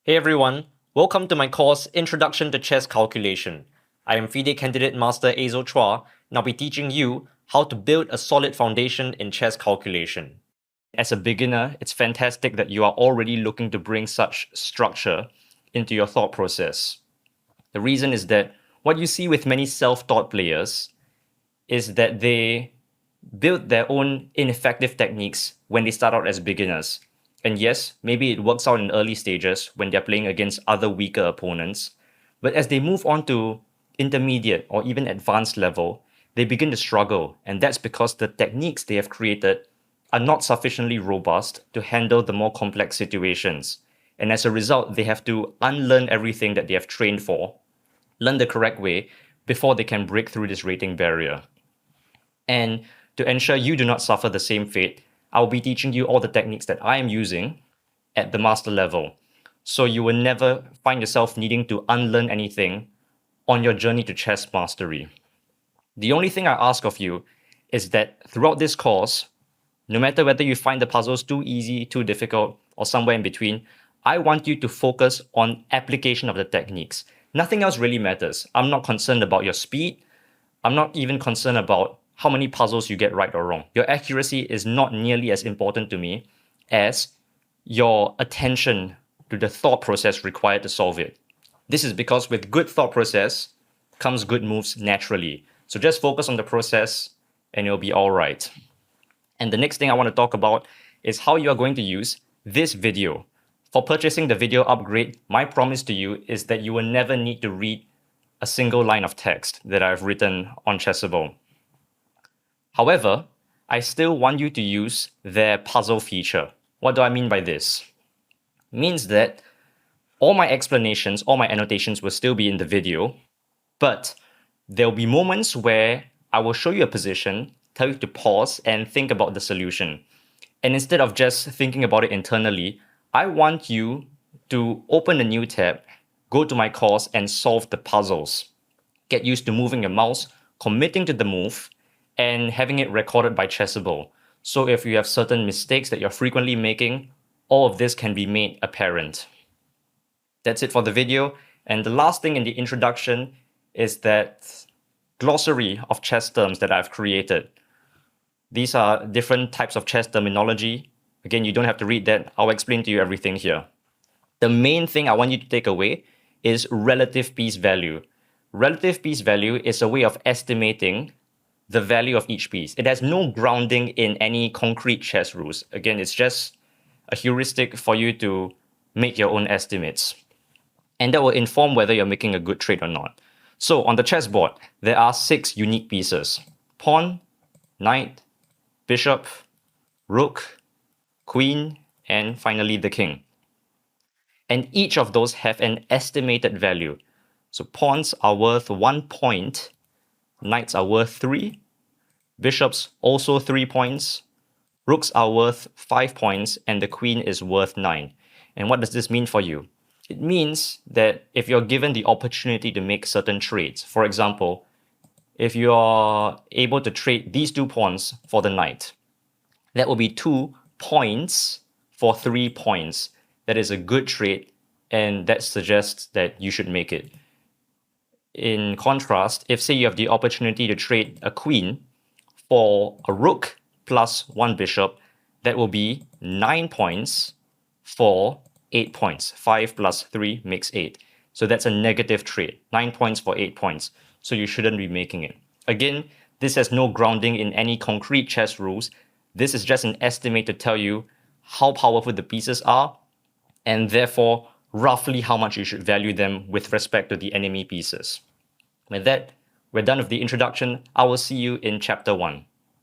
Hey everyone, welcome to my course Introduction to Chess Calculation. I am FIDE Candidate Master Azo Chua, and I'll be teaching you how to build a solid foundation in chess calculation. As a beginner, it's fantastic that you are already looking to bring such structure into your thought process. The reason is that what you see with many self-taught players is that they build their own ineffective techniques when they start out as beginners. And yes, maybe it works out in early stages when they're playing against other weaker opponents. But as they move on to intermediate or even advanced level, they begin to struggle. And that's because the techniques they have created are not sufficiently robust to handle the more complex situations. And as a result, they have to unlearn everything that they have trained for, learn the correct way before they can break through this rating barrier. And to ensure you do not suffer the same fate, I'll be teaching you all the techniques that I am using at the master level. So you will never find yourself needing to unlearn anything on your journey to chess mastery. The only thing I ask of you is that throughout this course, no matter whether you find the puzzles too easy, too difficult, or somewhere in between, I want you to focus on application of the techniques. Nothing else really matters. I'm not concerned about your speed. I'm not even concerned about how many puzzles you get right or wrong. Your accuracy is not nearly as important to me as your attention to the thought process required to solve it. This is because with good thought process comes good moves naturally. So just focus on the process and it'll be all right. And the next thing I want to talk about is how you are going to use this video. For purchasing the video upgrade, my promise to you is that you will never need to read a single line of text that I've written on Chessable. However, I still want you to use their puzzle feature. What do I mean by this? It means that all my explanations, all my annotations will still be in the video, but there'll be moments where I will show you a position, tell you to pause and think about the solution. And instead of just thinking about it internally, I want you to open a new tab, go to my course and solve the puzzles. Get used to moving your mouse, committing to the move, and having it recorded by Chessable. So if you have certain mistakes that you're frequently making, all of this can be made apparent. That's it for the video. And the last thing in the introduction is that glossary of chess terms that I've created. These are different types of chess terminology. Again, you don't have to read that. I'll explain to you everything here. The main thing I want you to take away is relative piece value. Relative piece value is a way of estimating the value of each piece. It has no grounding in any concrete chess rules. Again, it's just a heuristic for you to make your own estimates. And that will inform whether you're making a good trade or not. So on the chessboard, there are 6 unique pieces: pawn, knight, bishop, rook, queen, and finally the king. And each of those have an estimated value. So pawns are worth 1 point, knights are worth 3, bishops also 3 points, rooks are worth 5 points, and the queen is worth 9. And what does this mean for you? It means that if you're given the opportunity to make certain trades, for example, if you are able to trade these 2 pawns for the knight, that will be 2 points for 3 points. That is a good trade, and that suggests that you should make it. In contrast, if say you have the opportunity to trade a queen for a rook plus 1 bishop, that will be 9 points for 8 points. 5 plus 3 makes 8. So that's a negative trade. 9 points for 8 points. So you shouldn't be making it. Again, this has no grounding in any concrete chess rules. This is just an estimate to tell you how powerful the pieces are, and therefore roughly how much you should value them with respect to the enemy pieces. With that, we're done with the introduction. I will see you in chapter 1.